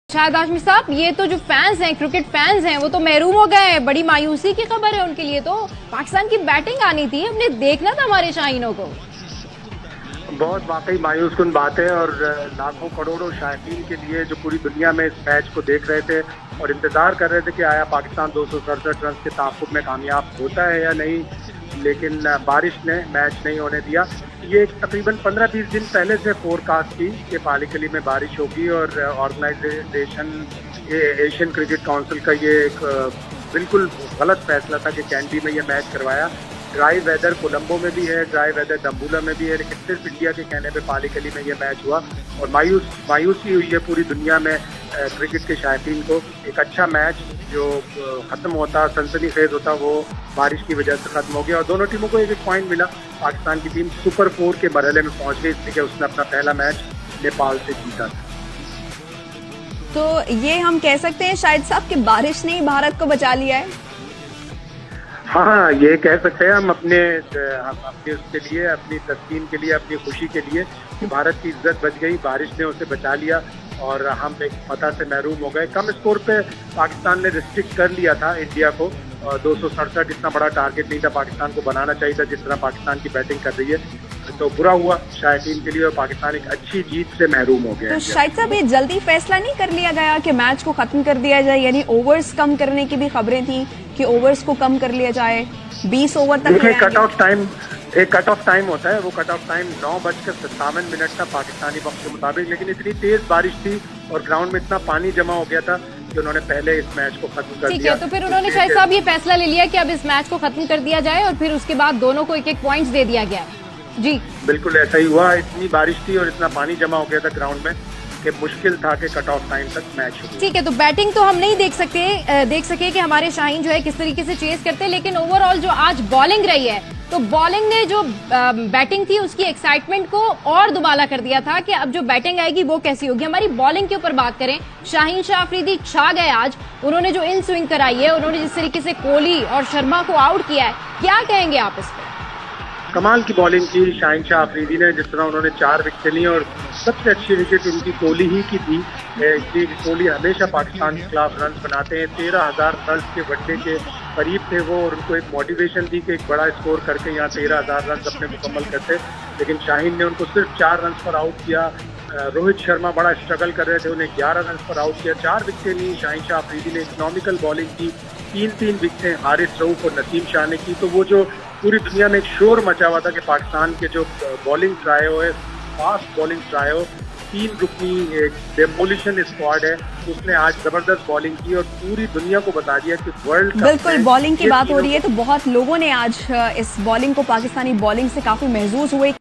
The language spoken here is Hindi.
शाहिद हाशमी साहब, ये तो जो फैंस हैं, क्रिकेट फैंस हैं, वो तो महरूम हो गए हैं। बड़ी मायूसी की खबर है उनके लिए। तो पाकिस्तान की बैटिंग आनी थी, हमने देखना था हमारे शाहीनों को। बहुत वाकई मायूस कुन बात है और लाखों करोड़ों शायकीन के लिए जो पूरी दुनिया में इस मैच को देख रहे थे और इंतजार कर रहे थे कि आया पाकिस्तान 267 रन के ताक़ुब में कामयाब होता है या नहीं, लेकिन बारिश ने मैच नहीं होने दिया। ये तकरीबन 15-20 दिन पहले से फोरकास्ट थी कि पालीकली में बारिश होगी और ऑर्गेनाइजेशन एशियन क्रिकेट काउंसिल का ये एक बिल्कुल गलत फैसला था कि कैंडी में ये मैच करवाया। ड्राई वेदर कोलंबो में भी है, ड्राई वेदर दम्बुला में भी है, लेकिन सिर्फ इंडिया के कहने पे पालीकली में ये मैच हुआ और मायूसी हुई है पूरी दुनिया में क्रिकेट के शायकीन को। एक अच्छा मैच जो ख़त्म होता, सनसनीखेज होता, वो बारिश की वजह से ख़त्म हो गया और दोनों टीमों को एक पॉइंट मिला। पाकिस्तान की टीम सुपर 4 के मरहले में पहुंच गई, इसलिए कि उसने अपना पहला मैच नेपाल से जीता था। तो ये हम कह सकते हैं शायद साहब कि बारिश ने ही भारत को बचा लिया है। हाँ, ये कह सकते हैं हम अपने उसके लिए, अपनी तस्कीन के लिए, अपनी खुशी के लिए कि भारत की इज्जत बच गई, बारिश ने उसे बचा लिया और हम एक फतह से महरूम हो गए। कम स्कोर पे पाकिस्तान ने रिस्ट्रिक्ट कर लिया था इंडिया को, 267 इतना बड़ा टारगेट नहीं था पाकिस्तान को बनाना चाहिए था जिस तरह पाकिस्तान की बैटिंग कर रही है, तो बुरा हुआ शायकीन के लिए और पाकिस्तान एक अच्छी जीत से महरूम हो गया। तो शायद साहब ये जल्दी फैसला नहीं कर लिया गया कि मैच को खत्म कर दिया जाए, यानी ओवर्स कम करने की भी खबरें थी कि ओवर्स को कम कर लिया जाए, 20 ओवर तक। एक कट ऑफ टाइम होता है, वो कट ऑफ टाइम 9:57 था पाकिस्तानी वक्त के मुताबिक, लेकिन इतनी तेज बारिश थी और ग्राउंड में इतना पानी जमा हो गया था कि उन्होंने पहले इस मैच को खत्म कर दिया। ठीक है, तो फिर उन्होंने शायद साहब ये फैसला ले लिया कि अब इस मैच को खत्म कर दिया जाए और फिर उसके बाद दोनों को एक पॉइंट्स दे दिया गया। जी बिल्कुल ऐसा ही हुआ। इतनी बारिश थी और इतना पानी जमा हो गया था ग्राउंड में कि मुश्किल था कि कट ऑफ टाइम तक मैच हो। ठीक है, तो बैटिंग तो हम नहीं देख सके कि हमारे शाहीन जो है किस तरीके से चेस करते, लेकिन ओवरऑल जो आज बॉलिंग रही है, तो बॉलिंग ने जो बैटिंग थी उसकी एक्साइटमेंट को और दुबाला कर दिया था कि अब जो बैटिंग आएगी वो कैसी होगी। हमारी बॉलिंग के ऊपर बात करें, शाहीन शाह अफरीदी छा गए आज। उन्होंने जो इन स्विंग कराई है, उन्होंने जिस तरीके से कोहली और शर्मा को आउट किया है, क्या कहेंगे आप इस पर? कमाल की बॉलिंग की शाहीन शाह अफरीदी ने, जिस तरह उन्होंने 4 विकेट ली और सबसे अच्छी विकेट उनकी कोहली ही की थी। कोहली हमेशा पाकिस्तान के खिलाफ रन बनाते हैं, 13,000 रन के वनडे के करीब थे वो और उनको एक मोटिवेशन थी कि एक बड़ा स्कोर करके यहाँ 13,000 रन अपने मुकम्मल करते, लेकिन शाहीन ने उनको सिर्फ 4 रन पर आउट किया। रोहित शर्मा बड़ा स्ट्रगल कर रहे थे, उन्हें 11 रन पर आउट किया। 4 विकेटें ली शाहीन शाह अफरीदी ने, इकोनॉमिकल बॉलिंग की। 3 विकेटें हारिस रऊफ और नसीम शाह ने की। तो वो जो पूरी दुनिया में एक शोर मचा हुआ था कि पाकिस्तान के जो बॉलिंग ट्रायो है, फास्ट बॉलिंग ट्रायो, 3 रुकनी एक डेमोलिशन स्क्वाड है, उसने आज जबरदस्त बॉलिंग की और पूरी दुनिया को बता दिया कि वर्ल्ड कप। बिल्कुल, बॉलिंग की बात हो रही है तो बहुत लोगों ने आज इस बॉलिंग को, पाकिस्तानी बॉलिंग से काफी महजूज हुए।